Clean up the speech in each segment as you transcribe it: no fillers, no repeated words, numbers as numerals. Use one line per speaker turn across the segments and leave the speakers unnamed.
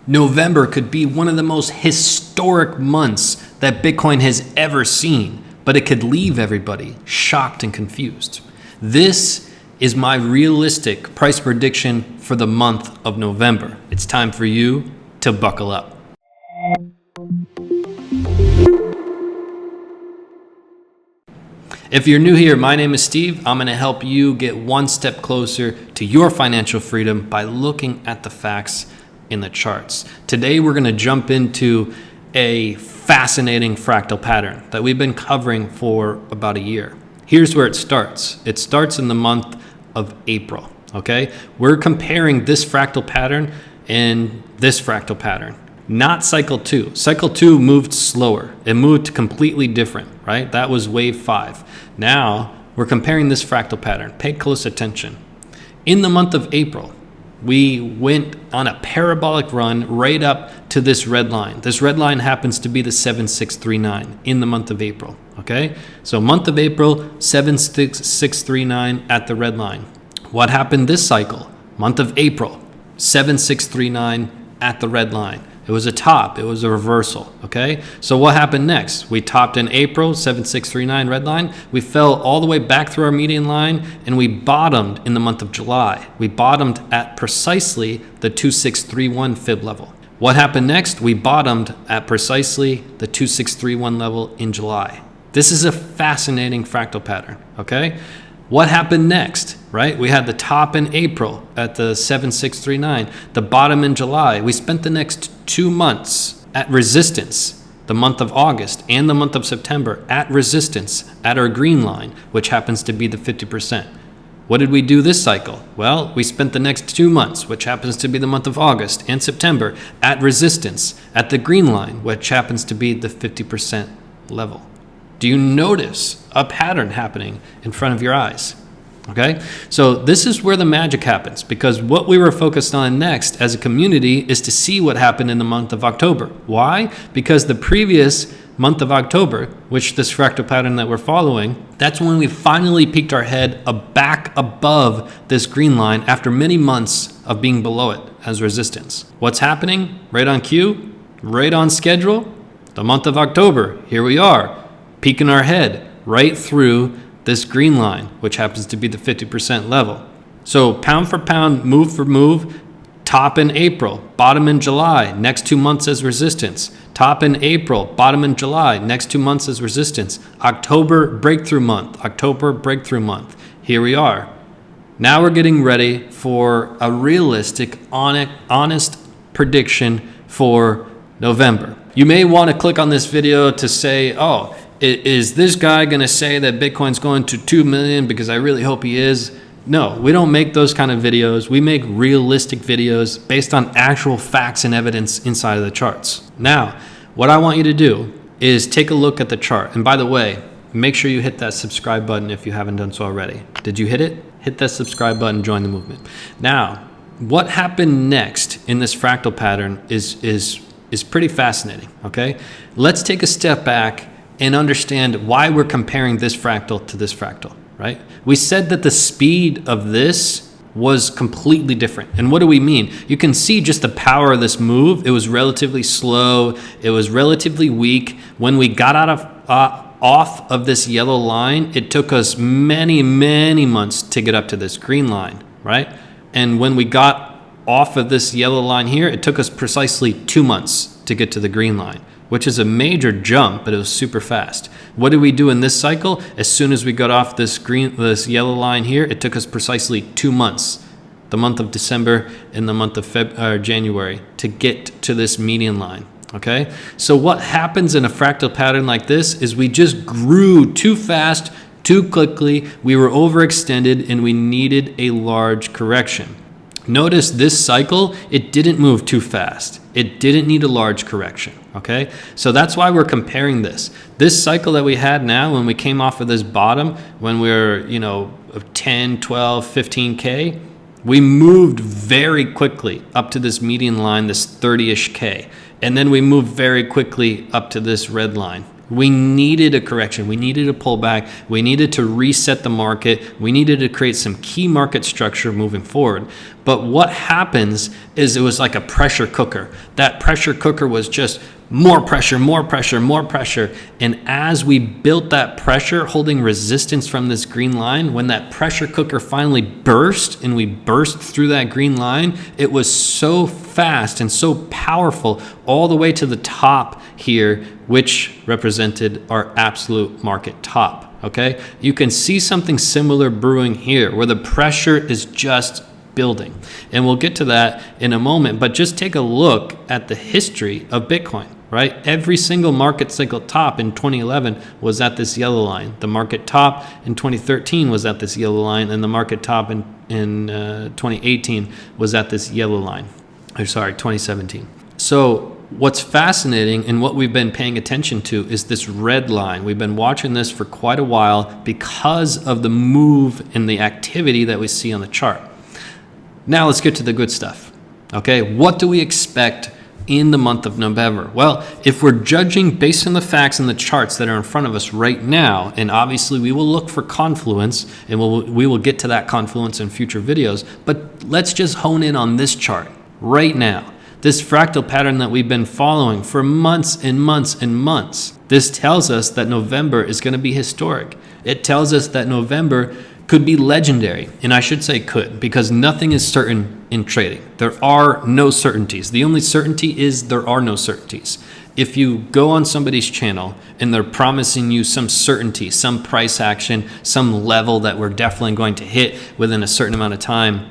November could be one of the most historic months that Bitcoin has ever seen, but it could leave everybody shocked and confused. This is my realistic price prediction for the month of November. It's time for you to buckle up. If you're new here, my name is Steve. I'm going to help you get one step closer to your financial freedom by looking at the facts in the charts. Today, we're going to jump into a fascinating fractal pattern that we've been covering for about a year. Here's where it starts. It starts in the month of April, okay? We're comparing this fractal pattern and this fractal pattern, not cycle 2. Cycle 2 moved slower. It moved completely different, right? That was wave 5. Now, we're comparing this fractal pattern. Pay close attention. In the month of April, we went on a parabolic run right up to this red line. This red line happens to be the 7639 in the month of April, okay? So month of April, 7639 at the red line. What happened this cycle? Month of April, 7639 at the red line. It was a top, it was a reversal, okay? So what happened next? We topped in April, 7639 red line. We fell all the way back through our median line and we bottomed in the month of July. We bottomed at precisely the 2631 fib level. What happened next? We bottomed at precisely the 2631 level in July. This is a fascinating fractal pattern, okay? What happened next, right? We had the top in April at the 7639, the bottom in July. We spent the next 2 months at resistance, the month of August and the month of September at resistance at our green line, which happens to be the 50%. What did we do this cycle? Well, we spent the next 2 months, which happens to be the month of August and September, at resistance at the green line, which happens to be the 50% level. Do you notice a pattern happening in front of your eyes? Okay, so this is where the magic happens, because what we were focused on next as a community is to see what happened in the month of October. Why? Because the previous month of October, which this fractal pattern that we're following, that's when we finally peeked our head back above this green line after many months of being below it as resistance. What's happening? Right on cue, right on schedule, the month of October. Here we are, peeking our head right through this green line, which happens to be the 50% level. So pound for pound, move for move, top in April, bottom in July, next 2 months as resistance. Top in April, bottom in July, next 2 months as resistance. October breakthrough month, October breakthrough month. Here we are. Now we're getting ready for a realistic, honest prediction for November. You may want to click on this video to say, oh, is this guy going to say that Bitcoin's going to 2 million because I really hope he is? No, we don't make those kind of videos. We make realistic videos based on actual facts and evidence inside of the charts. Now, what I want you to do is take a look at the chart. And by the way, make sure you hit that subscribe button if you haven't done so already. Did you hit it? Hit that subscribe button, join the movement. Now, what happened next in this fractal pattern is pretty fascinating, okay? Let's take a step back and understand why we're comparing this fractal to this fractal, right? We said that the speed of this was completely different. And what do we mean? You can see just the power of this move. It was relatively slow. It was relatively weak. When we got off of this yellow line, it took us many, many months to get up to this green line, right? And when we got off of this yellow line here, it took us precisely 2 months to get to the green line, which is a major jump, but it was super fast. What did we do in this cycle? As soon as we got off this yellow line here, it took us precisely 2 months, the month of December and the month of January, to get to this median line, okay? So what happens in a fractal pattern like this is we just grew too fast, too quickly, we were overextended, and we needed a large correction. Notice this cycle, it didn't move too fast. It didn't need a large correction, okay? So that's why we're comparing this. This cycle that we had now, when we came off of this bottom, when we were, 10, 12, 15K, we moved very quickly up to this median line, this 30-ish K. And then we moved very quickly up to this red line. We needed a correction. We needed a pullback. We needed to reset the market. We needed to create some key market structure moving forward. But what happens is it was like a pressure cooker. That pressure cooker was just more pressure, more pressure, more pressure. And as we built that pressure, holding resistance from this green line, when that pressure cooker finally burst and we burst through that green line, it was so fast and so powerful all the way to the top here, which represented our absolute market top. Okay, you can see something similar brewing here where the pressure is just building, and we'll get to that in a moment. But just take a look at the history of Bitcoin, right? Every single market cycle top in 2011 was at this yellow line. The market top in 2013 was at this yellow line, and the market top in 2018 was at this yellow line. 2017. So what's fascinating and what we've been paying attention to is this red line. We've been watching this for quite a while because of the move and the activity that we see on the chart. Now let's get to the good stuff. Okay, what do we expect in the month of November? Well, if we're judging based on the facts and the charts that are in front of us right now, and obviously we will look for confluence, and we will get to that confluence in future videos, but let's just hone in on this chart right now. This fractal pattern that we've been following for months and months and months. This tells us that November is going to be historic. It tells us that November could be legendary, and I should say could, because nothing is certain in trading. There are no certainties. The only certainty is there are no certainties. If you go on somebody's channel and they're promising you some certainty, some price action, some level that we're definitely going to hit within a certain amount of time,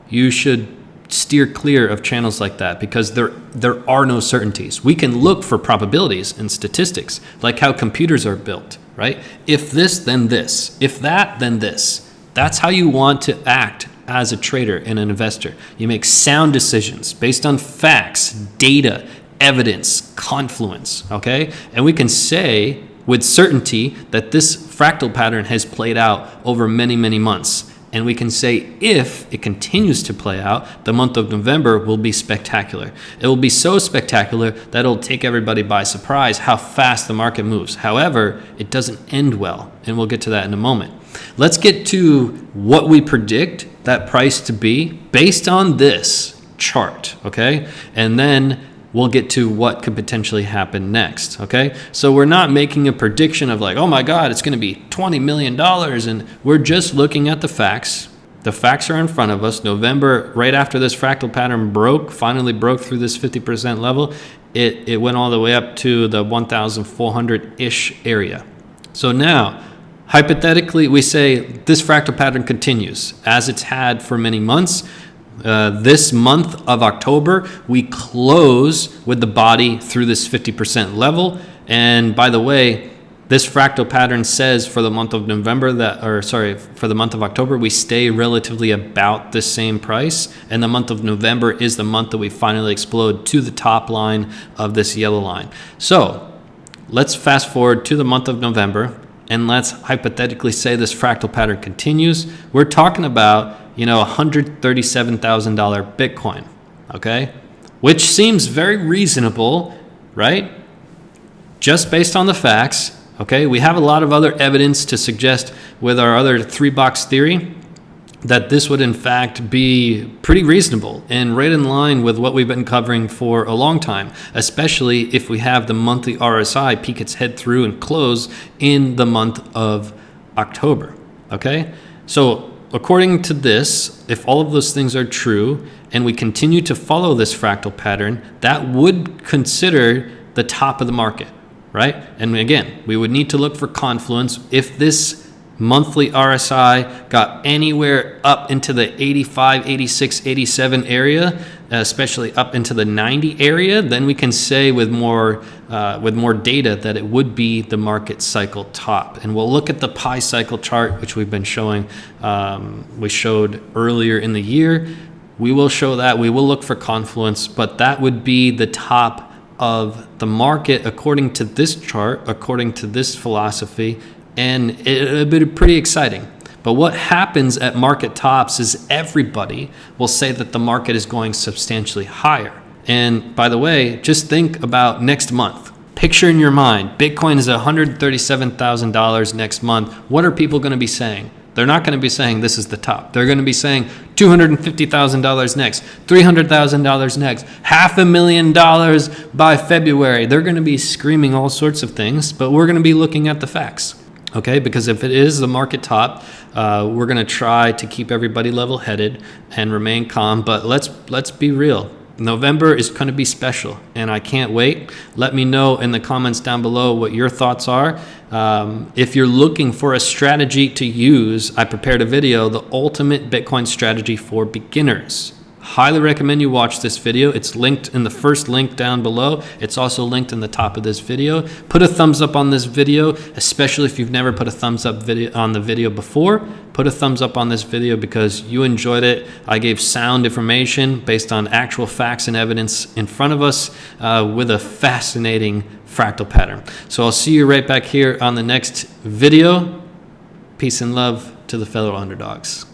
you should steer clear of channels like that, because there are no certainties. We can look for probabilities and statistics, like how computers are built, right? If this, then this. If that, then this. That's how you want to act as a trader and an investor. You make sound decisions based on facts, data, evidence, confluence, okay? And we can say with certainty that this fractal pattern has played out over many, many months. And we can say if it continues to play out, the month of November will be spectacular. It will be so spectacular that it'll take everybody by surprise how fast the market moves. However, it doesn't end well, and we'll get to that in a moment. Let's get to what we predict that price to be based on this chart, okay? And then we'll get to what could potentially happen next, okay? So we're not making a prediction of like, oh my God, it's gonna be $20 million, and we're just looking at the facts. The facts are in front of us. November, right after this fractal pattern finally broke through this 50% level, it went all the way up to the 1,400-ish area. So now, hypothetically, we say this fractal pattern continues as it's had for many months. This month of October, we close with the body through this 50% level. And by the way, this fractal pattern says for the month of for the month of October, we stay relatively about the same price. And the month of November is the month that we finally explode to the top line of this yellow line. So let's fast forward to the month of November, and let's hypothetically say this fractal pattern continues. We're talking about $137,000 Bitcoin, okay? Which seems very reasonable, right? Just based on the facts, okay? We have a lot of other evidence to suggest with our other three-box theory that this would in fact be pretty reasonable and right in line with what we've been covering for a long time, especially if we have the monthly RSI peek its head through and close in the month of October, okay? So according to this, if all of those things are true and we continue to follow this fractal pattern, that would consider the top of the market, right? And again, we would need to look for confluence. If this monthly RSI got anywhere up into the 85, 86, 87 area, especially up into the 90 area, then we can say with more data that it would be the market cycle top. And we'll look at the pi cycle chart, which we've been showing. We showed earlier in the year. We will show that. We will look for confluence, but that would be the top of the market according to this chart, according to this philosophy, and it would be pretty exciting. But what happens at market tops is everybody will say that the market is going substantially higher. And by the way, just think about next month. Picture in your mind, Bitcoin is $137,000 next month. What are people going to be saying? They're not going to be saying this is the top. They're going to be saying $250,000 next, $300,000 next, $500,000 by February. They're going to be screaming all sorts of things, but we're going to be looking at the facts. Okay, because if it is the market top, we're going to try to keep everybody level-headed and remain calm. But let's be real. November is going to be special, and I can't wait. Let me know in the comments down below what your thoughts are. If you're looking for a strategy to use, I prepared a video, the ultimate Bitcoin strategy for beginners. Highly recommend you watch this video. It's linked in the first link down below. It's also linked in the top of this video. Put a thumbs up on this video, especially if you've never put a thumbs up on the video before. Put a thumbs up on this video because you enjoyed it. I gave sound information based on actual facts and evidence in front of us with a fascinating fractal pattern. So I'll see you right back here on the next video. Peace and love to the fellow underdogs.